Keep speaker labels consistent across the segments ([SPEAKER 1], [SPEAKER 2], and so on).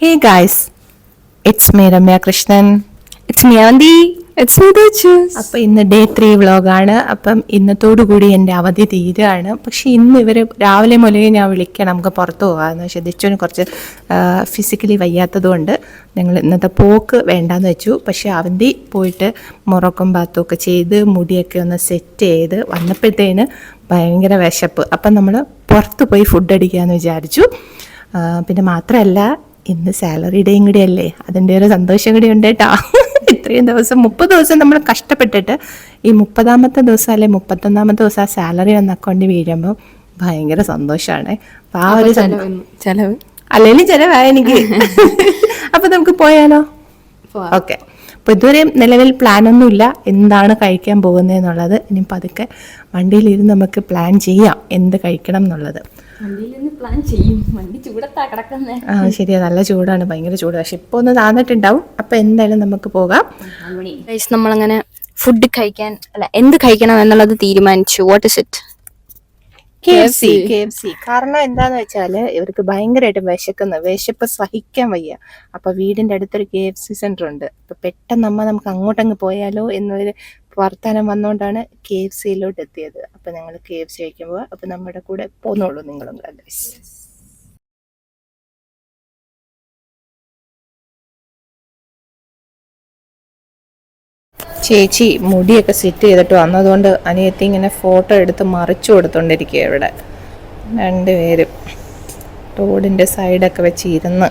[SPEAKER 1] Hey guys, it's me Ramya Krishnan.
[SPEAKER 2] It's me Andy. It's me Dachus.
[SPEAKER 1] അപ്പം ഇന്ന് day 3 വ്ളോഗാണ്. അപ്പം ഇന്നത്തോടു കൂടി എൻ്റെ അവധി തീരുകയാണ്. പക്ഷെ ഇന്ന് ഇവർ രാവിലെ മുതലേ ഞാൻ വിളിക്കണം നമുക്ക് പുറത്ത് പോകാമെന്ന്. പക്ഷേ ദിച്ചുവിന് കുറച്ച് ഫിസിക്കലി വയ്യാത്തതുകൊണ്ട് ഞങ്ങൾ ഇന്നത്തെ പോക്ക് വേണ്ടാന്ന് വെച്ചു. പക്ഷേ അവധി പോയിട്ട് മുറക്കും ബാത്തും ഒക്കെ ചെയ്ത് മുടിയൊക്കെ ഒന്ന് സെറ്റ് ചെയ്ത് വന്നപ്പോഴത്തേന് ഭയങ്കര വിശപ്പ്. അപ്പം നമ്മൾ പുറത്ത് പോയി ഫുഡ് അടിക്കാമെന്ന് വിചാരിച്ചു. പിന്നെ മാത്രമല്ല ഇന്ന് സാലറി ഡേയും കൂടി അല്ലേ, അതിൻ്റെ ഒരു സന്തോഷം കൂടി ഉണ്ട് കേട്ടോ. ഇത്രയും ദിവസം 30 ദിവസം നമ്മൾ കഷ്ടപ്പെട്ടിട്ട് ഈ 30ാമത്തെ ദിവസം അല്ലെ 31ാമത്തെ ദിവസം ആ സാലറി ഒന്ന് അക്കൗണ്ടിൽ വീഴുമ്പോൾ ഭയങ്കര സന്തോഷമാണ്. അപ്പം ആ ഒരു
[SPEAKER 2] ചെലവ്
[SPEAKER 1] അല്ലെങ്കിൽ ചിലവായ എനിക്ക്. അപ്പം നമുക്ക് പോയാലോ? ഓക്കെ. അപ്പോൾ ഇതുവരെ നിലവിൽ പ്ലാനൊന്നുമില്ല എന്താണ് കഴിക്കാൻ പോകുന്നതെന്നുള്ളത്. ഇനി പതുക്കെ വണ്ടിയിലിരുന്ന് നമുക്ക് പ്ലാൻ ചെയ്യാം എന്ത് കഴിക്കണം എന്നുള്ളത്. ശരിയാ, നല്ല ചൂടാണ്, ഭയങ്കര ചൂട്. പക്ഷെ ഇപ്പൊ ഒന്ന് താന്നിട്ടുണ്ടാവും. അപ്പൊ എന്തായാലും നമുക്ക് പോകാം.
[SPEAKER 2] നമ്മളങ്ങനെ ഫുഡ് കഴിക്കാൻ അല്ല എന്ത് കഴിക്കണം എന്നുള്ളത് തീരുമാനിച്ചു. What is it?
[SPEAKER 1] KFC. കാരണം എന്താന്ന് വെച്ചാല് ഇവർക്ക് ഭയങ്കരമായിട്ട് വിശപ്പ് സഹിക്കാൻ വയ്യ. അപ്പൊ വീടിന്റെ അടുത്തൊരു KFC സെന്റർ ഉണ്ട്. അപ്പൊ പെട്ടെന്ന് നമുക്ക് അങ്ങോട്ടങ്ങ് പോയാലോ എന്നൊരു വർത്തമാനം വന്നുകൊണ്ടാണ് KFCയിലോട്ട് എത്തിയത്. അപ്പൊ ഞങ്ങൾ KFC കഴിക്കുമ്പോൾ അപ്പൊ നമ്മുടെ കൂടെ പോന്നോളൂ നിങ്ങളും. ചേച്ചി മുടിയൊക്കെ സെറ്റ് ചെയ്തിട്ട് വന്നതുകൊണ്ട് അനിയത്തി ഇങ്ങനെ ഫോട്ടോ എടുത്ത് മറിച്ചു കൊടുത്തോണ്ടിരിക്കുക. ഇവിടെ രണ്ടുപേരും റോഡിൻ്റെ സൈഡൊക്കെ വെച്ച് ഇരുന്ന്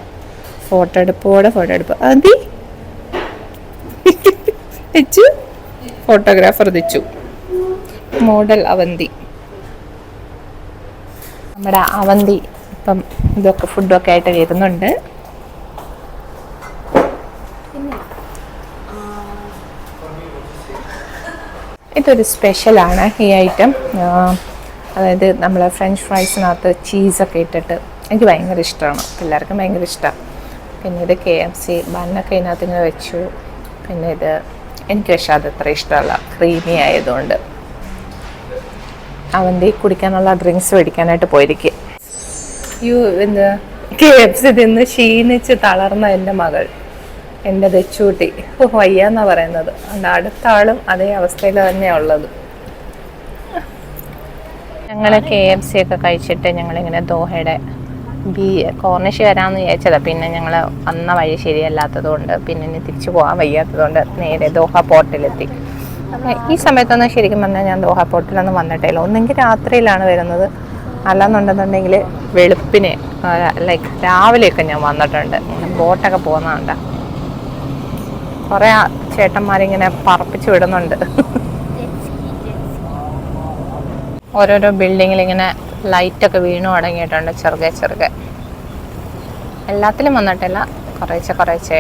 [SPEAKER 1] ഫോട്ടോ എടുപ്പ്. അതി വെച്ചു ഫോട്ടോഗ്രാഫർ ദിച്ചു, മോഡൽ അവന്തി. നമ്മുടെ അവന്തി ഇപ്പം ഇതൊക്കെ ഫുഡൊക്കെ ആയിട്ട് വരുന്നുണ്ട്. ഇതൊരു സ്പെഷ്യലാണ് ഈ ഐറ്റം. അതായത് നമ്മൾ ഫ്രഞ്ച് ഫ്രൈസിനകത്ത് ചീസൊക്കെ ഇട്ടിട്ട് എനിക്ക് ഭയങ്കര ഇഷ്ടമാണ്, എല്ലാവർക്കും ഭയങ്കര ഇഷ്ടമാണ്. പിന്നെ ഇത് KFC ബണ്ണൊക്കെ ഇതിനകത്ത് ഇങ്ങനെ വെച്ചു. പിന്നെ ഇത് എനിക്ക് പക്ഷേ അത് അത്ര ഇഷ്ടമല്ല, ക്രീമി ആയതുകൊണ്ട്. അവൻ്റെ കുടിക്കാനുള്ള ഡ്രിങ്ക്സ് മേടിക്കാനായിട്ട് പോയിരിക്കുക. KFC തിന്ന് ക്ഷീണിച്ച് തളർന്ന എൻ്റെ മകൾ, എൻ്റെ ദച്ചൂട്ടി വയ്യാന്നാ പറയുന്നത്. അതുകൊണ്ട് അടുത്ത ആളും അതേ അവസ്ഥയിൽ തന്നെയാണ് ഉള്ളത്. ഞങ്ങൾ KFC ഒക്കെ കഴിച്ചിട്ട് ഞങ്ങളിങ്ങനെ ദോഹയുടെ കോർണിഷ് വരാമെന്ന് വിചാരിച്ചതാണ്. പിന്നെ ഞങ്ങൾ വന്ന വഴി ശരിയല്ലാത്തത് കൊണ്ട് പിന്നെ ഇനി തിരിച്ചു പോകാൻ വയ്യാത്തതുകൊണ്ട് നേരെ ദോഹ പോർട്ടിലെത്തി. ഈ സമയത്തൊന്നും ശരിക്കും പറഞ്ഞാൽ ഞാൻ ദോഹ പോർട്ടിലൊന്നും വന്നിട്ടില്ല. ഒന്നെങ്കിൽ രാത്രിയിലാണ് വരുന്നത്, അല്ലാന്നുണ്ടെന്നുണ്ടെങ്കിൽ വെളുപ്പിന് ലൈക്ക് രാവിലെയൊക്കെ ഞാൻ വന്നിട്ടുണ്ട്. ബോട്ടൊക്കെ പോകുന്നതുകൊണ്ട് കുറേ ചേട്ടന്മാരിങ്ങനെ പറപ്പിച്ച് വിടുന്നുണ്ട്. ഓരോരോ ബിൽഡിങ്ങിലിങ്ങനെ ലൈറ്റൊക്കെ വീണു തുടങ്ങിയിട്ടുണ്ട് ചെറുകെ. എല്ലാത്തിലും വന്നിട്ടില്ല, കുറേശ്ശെ.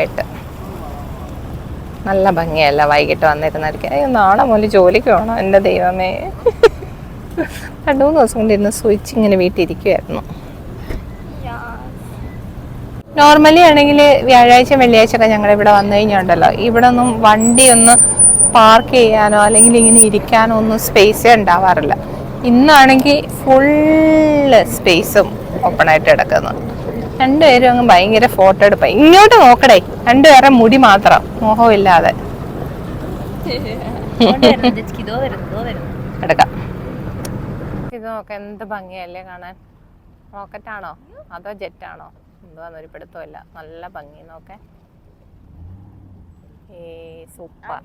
[SPEAKER 1] നല്ല ഭംഗിയല്ല വൈകിട്ട് വന്നിരുന്നായിരിക്കും. നാളെ മുതൽ ജോലിക്ക് പോകണം. എൻ്റെ ദൈവമേ, 2-3 ദിവസം കൊണ്ട് ഇരുന്ന് സ്വിച്ച് ഇങ്ങനെ വീട്ടിലിരിക്കുമായിരുന്നു. നോർമലി ആണെങ്കിൽ വ്യാഴാഴ്ച വെള്ളിയാഴ്ച ഒക്കെ ഞങ്ങളിവിടെ വന്നു കഴിഞ്ഞുണ്ടല്ലോ, ഇവിടെ ഒന്നും വണ്ടി ഒന്ന് പാർക്ക് ചെയ്യാനോ അല്ലെങ്കിൽ ഇങ്ങനെ ഇരിക്കാനോ ഒന്നും സ്പേസേ ഉണ്ടാവാറില്ല. ഇന്നാണെങ്കിൽ ഫുള്ള് സ്പേസും ഓപ്പണായിട്ട് കിടക്കുന്നു. രണ്ടുപേരും അങ്ങ് ഭയങ്കര ഫോട്ടോ എടുപ്പ. ഇങ്ങോട്ട് നോക്കടേ, രണ്ടുപേരെ മുടി മാത്രം, മോഹമില്ലാതെ. എടുക്കാം. ഇത് നോക്കാം, എന്ത് ഭംഗിയല്ലേ കാണാൻ. റോക്കറ്റാണോ അതോ ജെറ്റാണോ എന്തുവാന്നൊരു പിടുത്തമില്ല. നല്ല ഭംഗി നോക്കെ. സൂപ്പർ.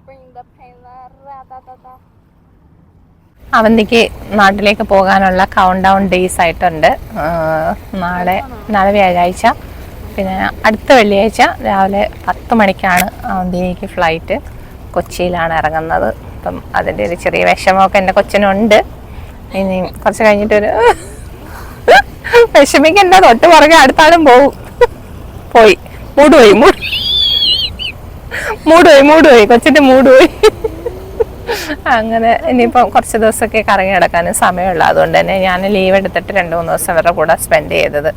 [SPEAKER 1] അവന്തിക്ക് നാട്ടിലേക്ക് പോകാനുള്ള കൗണ്ട് ഡൗൺ ഡേയ്സ് ആയിട്ടുണ്ട്. നാളെ വ്യാഴാഴ്ച, പിന്നെ അടുത്ത വെള്ളിയാഴ്ച രാവിലെ 10 മണിക്കാണ് അവന്തിക്ക് ഫ്ലൈറ്റ്. കൊച്ചിയിലാണ് ഇറങ്ങുന്നത്. അപ്പം അതിൻ്റെ ഒരു ചെറിയ വിഷമമൊക്കെ എൻ്റെ കൊച്ചിനുണ്ട്. ഇനി കുറച്ച് കഴിഞ്ഞിട്ടൊരു വിഷമിക്കണ്ട, തൊട്ട് പുറകെ അടുത്താളും പോയി മൂടുപോയി കൊച്ചിന്റെ മൂടുപോയി. അങ്ങനെ ഇനിയിപ്പം കുറച്ച് ദിവസമൊക്കെ കറങ്ങി കിടക്കാനും സമയമുള്ള, അതുകൊണ്ട് തന്നെ ഞാൻ ലീവ് എടുത്തിട്ട് 2-3 ദിവസം അവരുടെ കൂടെ സ്പെൻഡ് ചെയ്തത്.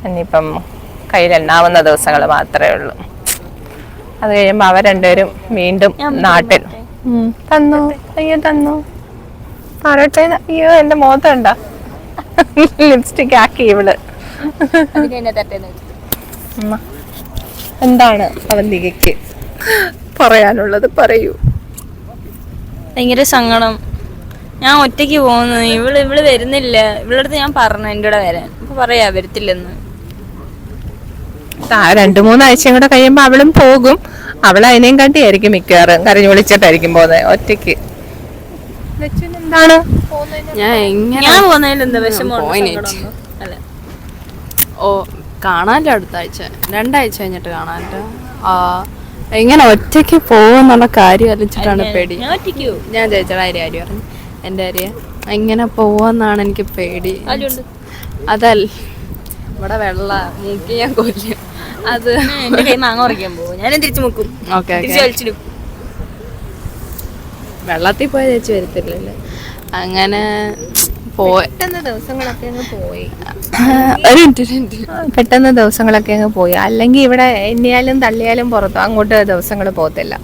[SPEAKER 1] ഇനിയിപ്പം കയ്യിലുണ്ടാവുന്ന ദിവസങ്ങൾ മാത്രമേ ഉള്ളൂ. അത് കഴിയുമ്പോൾ അവർ രണ്ടുപേരും വീണ്ടും നാട്ടിൽ. തന്നു പറയട്ടെ. അയ്യോ എൻ്റെ മുഖത്തുണ്ടോ ലിപ്സ്റ്റിക് ആക്കി ഇവള്. എന്താണ് അവന്തികയ്ക്ക് പറയാനുള്ളത്? പറയൂ.
[SPEAKER 2] ഭയങ്കര സങ്കടം. ഞാൻ ഒറ്റയ്ക്ക് പോകുന്നു, ഇവള് വരുന്നില്ല. ഇവളുടെ അടുത്ത് ഞാൻ പറഞ്ഞു എൻ്റെ കൂടെ വരാൻ, അപ്പൊ പറയാ വരത്തില്ലെന്ന്.
[SPEAKER 1] 2-3 ആഴ്ചയും കൂടെ കഴിയുമ്പോ അവളും പോകും. അവൾ അതിനെയും കാട്ടിയായിരിക്കും മിക്കവാറും കരഞ്ഞു വിളിച്ചിട്ടായിരിക്കും പോകുന്നത് ഒറ്റയ്ക്ക്. എന്താണ്
[SPEAKER 2] ഞാൻ പോകുന്നതിൽ എന്താ വിഷമം? അല്ല,
[SPEAKER 3] ഓ കാണാല്ലോ, അടുത്ത ആഴ്ച 2 ആഴ്ച കഴിഞ്ഞിട്ട് കാണാല്ലോ. എങ്ങനെ ഒറ്റയ്ക്ക് പോകുന്നുള്ള കാര്യം ആലോചിച്ചിട്ടാണ് പേടി. ഞാൻ ചേച്ചിയുടെ കാര്യം പറഞ്ഞു, എൻ്റെ കാര്യം എങ്ങനെ പോവാന്നാണ് എനിക്ക് പേടി. അതല്ല, ഇവിടെ വെള്ള മൂക്കി ഞാൻ കൊല്ലും. അത്
[SPEAKER 2] മാങ്ങ പറിക്കാൻ പോകും, ഞാൻ തിരിച്ചു മുക്കും.
[SPEAKER 3] ഓക്കെ, വെള്ളത്തിൽ പോയ ചേച്ചി വരത്തില്ലല്ലേ. അങ്ങനെ
[SPEAKER 1] ദിവസങ്ങളൊക്കെ അങ്ങ് പോയി.
[SPEAKER 3] ഒരു മിനിറ്റ്,
[SPEAKER 1] പെട്ടെന്ന് ദിവസങ്ങളൊക്കെ അങ്ങ് പോയി. അല്ലെങ്കിൽ ഇവിടെ എണ്ണിയാലും തള്ളിയാലും പുറത്തോ അങ്ങോട്ട് ദിവസങ്ങൾ പോകത്തില്ല.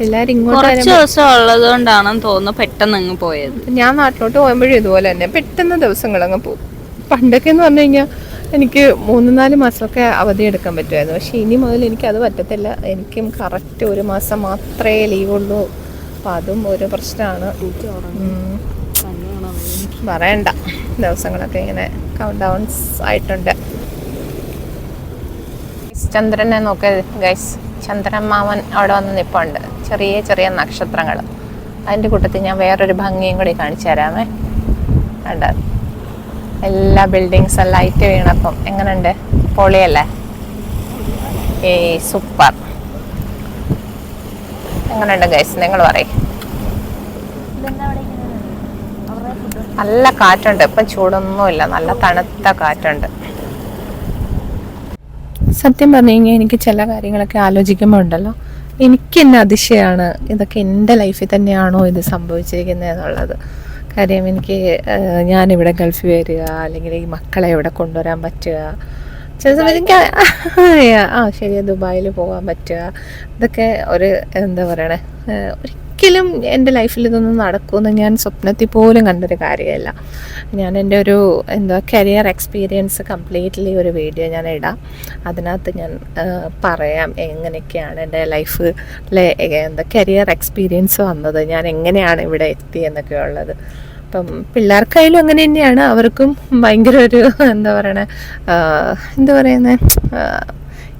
[SPEAKER 1] എല്ലാരും ഇങ്ങോട്ട്
[SPEAKER 2] കുറച്ച് ദിവസം ഉള്ളത് കൊണ്ടാണെന്ന് തോന്നുന്നു പെട്ടെന്ന് അങ്ങ് പോയത്.
[SPEAKER 1] ഞാൻ നാട്ടിലോട്ട് പോകുമ്പോഴും ഇതുപോലെ തന്നെ പെട്ടെന്ന് ദിവസങ്ങൾ അങ്ങ് പോകും. പണ്ടൊക്കെ എന്ന് പറഞ്ഞു കഴിഞ്ഞാൽ എനിക്ക് 3-4 മാസമൊക്കെ അവധി എടുക്കാൻ പറ്റുമായിരുന്നു. പക്ഷെ ഇനി മുതൽ എനിക്ക് അത് പറ്റത്തില്ല. എനിക്കും കറക്റ്റ് 1 മാസം മാത്രമേ ലീവുള്ളൂ. അപ്പം അതും ഒരു പ്രശ്നമാണ്. പറയണ്ട, ദിവസങ്ങളൊക്കെ ഇങ്ങനെ കൗണ്ട് ഡൗൺസ് ആയിട്ടുണ്ട്. ചന്ദ്രനെ നോക്ക് ഗൈസ്, ചന്ദ്രൻ മാമൻ അവിടെ വന്ന് നിൽപ്പുണ്ട്. ചെറിയ ചെറിയ നക്ഷത്രങ്ങൾ. അതിൻ്റെ കൂട്ടത്തിൽ ഞാൻ വേറൊരു ഭംഗിയും കൂടി കാണിച്ചു തരാമേ. കണ്ട എല്ലാ ബിൽഡിങ്സും ലൈറ്റ് വീണപ്പം എങ്ങനെയുണ്ട്? പൊളിയല്ലേ? സൂപ്പർ. എങ്ങനെയുണ്ട് ഗൈസ്, നിങ്ങൾ പറയും. നല്ല കാറ്റുണ്ട് ഇപ്പം, ചൂടൊന്നുമില്ല, നല്ല തണുത്ത കാറ്റുണ്ട്. സത്യം പറഞ്ഞു കഴിഞ്ഞാൽ എനിക്ക് ചില കാര്യങ്ങളൊക്കെ ആലോചിക്കുമ്പോൾ ഉണ്ടല്ലോ, എനിക്ക് തന്നെ അതിശയമാണ് ഇതൊക്കെ എൻ്റെ ലൈഫിൽ തന്നെയാണോ ഇത് സംഭവിച്ചിരിക്കുന്നത് എന്നുള്ളത്. കാര്യം എനിക്ക് ഞാനിവിടെ ഗൾഫിൽ വരിക, അല്ലെങ്കിൽ ഈ മക്കളെ ഇവിടെ കൊണ്ടുവരാൻ പറ്റുക, ചില സമയത്ത് എനിക്ക് ശരിയാ ദുബായിൽ പോകാൻ പറ്റുക, ഇതൊക്കെ ഒരു എന്താ പറയണേ, ഒരിക്കലും എൻ്റെ ലൈഫിൽ ഇതൊന്നും നടക്കുമെന്ന് ഞാൻ സ്വപ്നത്തിൽ പോലും കണ്ടൊരു കാര്യമല്ല. ഞാൻ എൻ്റെ ഒരു കരിയർ എക്സ്പീരിയൻസ് കംപ്ലീറ്റ്ലി ഒരു വീഡിയോ ഞാൻ ഇടാം. അതിനകത്ത് ഞാൻ പറയാം എങ്ങനെയൊക്കെയാണ് എൻ്റെ ലൈഫിലെ കരിയർ എക്സ്പീരിയൻസ് വന്നത്, ഞാൻ എങ്ങനെയാണ് ഇവിടെ എത്തിയെന്നൊക്കെ ഉള്ളത്. അപ്പം പിള്ളേർക്കായാലും അങ്ങനെ തന്നെയാണ്. അവർക്കും ഭയങ്കര ഒരു എന്താ പറയുന്നത്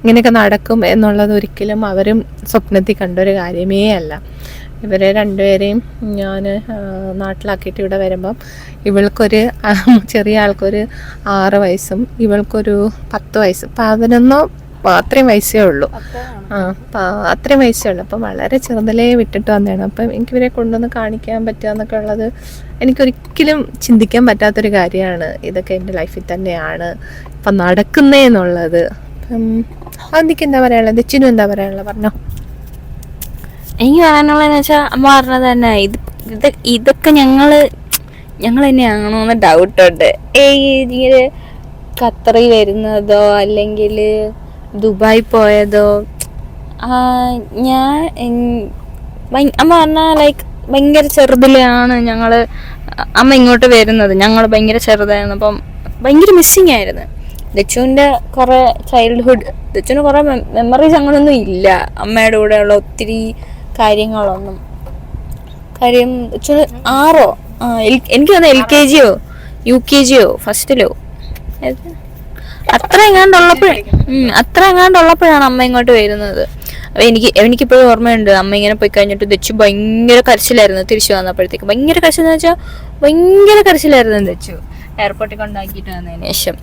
[SPEAKER 1] ഇങ്ങനെയൊക്കെ നടക്കും എന്നുള്ളത് ഒരിക്കലും അവരും സ്വപ്നത്തിൽ കണ്ടൊരു കാര്യമേ അല്ല. ഇവരെ രണ്ടുപേരെയും ഞാൻ നാട്ടിലാക്കിയിട്ട് ഇവിടെ വരുമ്പം ഇവൾക്കൊരു ചെറിയ ആൾക്കൊരു 6 വയസ്സും ഇവൾക്കൊരു 10 വയസ്സും 11 അത്രയും വയസ്സേ ഉള്ളൂ. അത്രയും വയസ്സേ ഉള്ളൂ. അപ്പം വളരെ ചെറുതിലേ വിട്ടിട്ട് വന്നതാണ്. അപ്പം എനിക്കിവരെ കൊണ്ടുവന്ന് കാണിക്കാൻ പറ്റുക എന്നൊക്കെ ഉള്ളത് എനിക്കൊരിക്കലും ചിന്തിക്കാൻ പറ്റാത്തൊരു കാര്യമാണ്. ഇതൊക്കെ എൻ്റെ ലൈഫിൽ തന്നെയാണ് ഇപ്പം നടക്കുന്നതെന്നുള്ളത്. അതെനിക്ക് എന്താ പറയാനുള്ളത്? ദച്ചിനും എന്താ പറയാനുള്ളത്? പറഞ്ഞോ.
[SPEAKER 2] എനിക്ക് പറയാനുള്ളതെന്ന് വെച്ചാൽ അമ്മ പറഞ്ഞത് തന്നെ, ഇതൊക്കെ ഞങ്ങൾ തന്നെയാണോ എന്ന് ഡൗട്ടുണ്ട്. ഇങ്ങനെ ഖത്തറിൽ വരുന്നതോ അല്ലെങ്കിൽ ദുബായ് പോയതോ അമ്മ പറഞ്ഞാൽ ലൈക്ക് ഭയങ്കര ചെറുതിലാണ് അമ്മ ഇങ്ങോട്ട് വരുന്നത്. ഞങ്ങൾ ഭയങ്കര ചെറുതായിരുന്നു. അപ്പം ഭയങ്കര മിസ്സിങ് ആയിരുന്നു. ദച്ചുവിൻ്റെ കുറേ ദച്ചുവിന് കുറേ മെമ്മറീസ് അങ്ങനെയൊന്നും ഇല്ല അമ്മയുടെ കൂടെയുള്ള ഒത്തിരി കാര്യങ്ങളൊന്നും. കാര്യം ദച്ചുവിന് 6 എനിക്ക് തോന്നുന്നു LKG UKG ഫസ്റ്റിലോ അത്ര എങ്ങാണ്ടുള്ളപ്പോഴാണ് അമ്മ ഇങ്ങോട്ട് വരുന്നത്. അപ്പൊ എനിക്കിപ്പോഴും ഓർമ്മയുണ്ട്, അമ്മ ഇങ്ങനെ പോയി കഴിഞ്ഞിട്ട് ദച്ചു ഭയങ്കര കരച്ചിലായിരുന്നു. തിരിച്ചു വന്നപ്പോഴത്തേക്ക് ഭയങ്കര കരച്ചിലെന്ന് വെച്ചാൽ ഭയങ്കര കരച്ചിലായിരുന്നു ദച്ചു. എയർപോർട്ടിൽ കൊണ്ടാക്കിയിട്ട് വന്നതിന് ശേഷം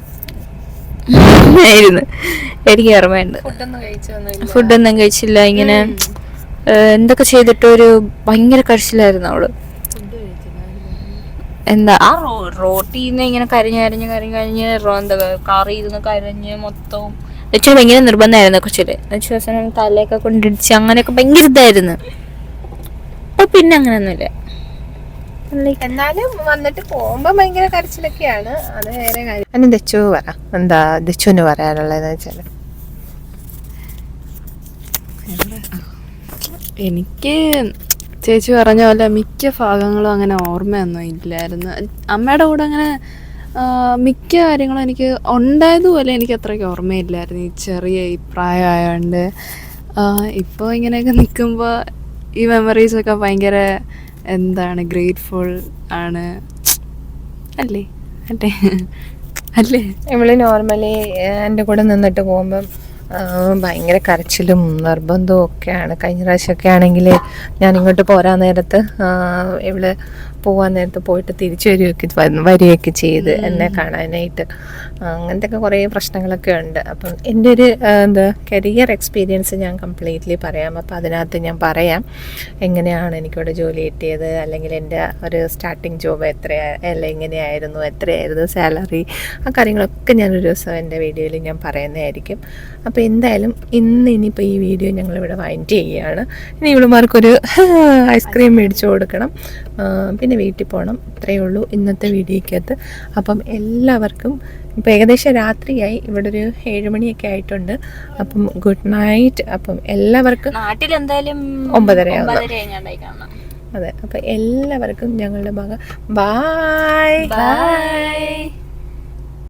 [SPEAKER 2] ആയിരുന്നു എനിക്ക് ഓർമ്മയുണ്ട്. ഫുഡൊന്നും കഴിച്ചില്ല, ഇങ്ങനെ എന്തൊക്കെ ചെയ്തിട്ട് ഒരു ഭയങ്കര കരച്ചിലായിരുന്നു അവള്. എന്താ റോട്ടിന്ന് ഇങ്ങനെ കരഞ്ഞ് എന്താ കാറി ഇരുന്ന് കരഞ്ഞ് മൊത്തവും. ദച്ചുവിന് ഭയങ്കര നിർബന്ധമായിരുന്നു കൊച്ചില്. ദച്ചു തലയൊക്കെ കൊണ്ടിടിച്ച് അങ്ങനെയൊക്കെ ഭയങ്കര ഇതായിരുന്നു. അപ്പൊ പിന്നെ അങ്ങനെയൊന്നുമില്ല.
[SPEAKER 1] എന്നാലും വന്നിട്ട് പോകുമ്പോ ഭയങ്കര കരച്ചിലൊക്കെയാണ്, അത് വേറെ കാര്യം. അതിന് ദച്ചു പറ, എന്താ ദച്ചുവിന് പറയാനുള്ളതെന്ന് വെച്ചാല്?
[SPEAKER 3] എനിക്ക് ചേച്ചി പറഞ്ഞ പോലെ മിക്ക ഭാഗങ്ങളും അങ്ങനെ ഓർമ്മയൊന്നും ഇല്ലായിരുന്നു. അമ്മയുടെ കൂടെ അങ്ങനെ മിക്ക കാര്യങ്ങളും എനിക്ക് ഉണ്ടായതുപോലെ എനിക്ക് അത്രയ്ക്ക് ഓർമ്മയില്ലായിരുന്നു ഈ ചെറിയ ഈ പ്രായമായതുകൊണ്ട്. ഇപ്പോൾ ഇങ്ങനെയൊക്കെ നിൽക്കുമ്പോൾ ഈ മെമ്മറീസൊക്കെ ഭയങ്കര എന്താണ് ഗ്രേറ്റ്ഫുൾ ആണ്. അല്ലേ അല്ലേ അല്ലേ?
[SPEAKER 1] ഇവള് നോർമലി എൻ്റെ കൂടെ നിന്നിട്ട് പോകുമ്പം ഭയങ്കര കരച്ചിലും നിർബന്ധവും ഒക്കെയാണ്. കഴിഞ്ഞ പ്രാവശ്യമൊക്കെ ആണെങ്കിൽ ഞാൻ ഇങ്ങോട്ട് പോരാൻ നേരത്ത് ഇവള് പോകാൻ നേരത്ത് പോയിട്ട് തിരിച്ചു വരികയൊക്കെ ചെയ്ത് എന്നെ കാണാനായിട്ട്. അങ്ങനത്തെ ഒക്കെ കുറേ പ്രശ്നങ്ങളൊക്കെ ഉണ്ട്. അപ്പം എൻ്റെ ഒരു കരിയർ എക്സ്പീരിയൻസ് ഞാൻ കംപ്ലീറ്റ്ലി പറയാം. അപ്പോൾ അതിനകത്ത് ഞാൻ പറയാം എങ്ങനെയാണ് എനിക്കിവിടെ ജോലി കിട്ടിയത്, അല്ലെങ്കിൽ എൻ്റെ ഒരു സ്റ്റാർട്ടിങ് ജോബ് എങ്ങനെയായിരുന്നു, എത്രയായിരുന്നു സാലറി, ആ കാര്യങ്ങളൊക്കെ ഞാനൊരു ദിവസം എൻ്റെ വീഡിയോയിൽ ഞാൻ പറയുന്നതായിരിക്കും. അപ്പോൾ എന്തായാലും ഇനിയിപ്പോൾ ഈ വീഡിയോ ഞങ്ങളിവിടെ വൈൻഡ് ചെയ്യുകയാണ്. ഇനി ഇവളുമാർക്കൊരു ഐസ്ക്രീം മേടിച്ചു കൊടുക്കണം, പിന്നെ വീട്ടിൽ പോകണം. ഇത്രയേ ഉള്ളൂ ഇന്നത്തെ വീഡിയോയ്ക്കകത്ത്. അപ്പം എല്ലാവർക്കും ഇപ്പോൾ ഏകദേശം രാത്രിയായി, ഇവിടെ ഒരു 7 മണിയൊക്കെ ആയിട്ടുണ്ട്. അപ്പം ഗുഡ് നൈറ്റ്. അപ്പം എല്ലാവർക്കും
[SPEAKER 2] നാട്ടിൽ എന്തായാലും
[SPEAKER 1] 9:30 അതെ. അപ്പം എല്ലാവർക്കും ഞങ്ങളുടെ ഭാഗം ബൈ.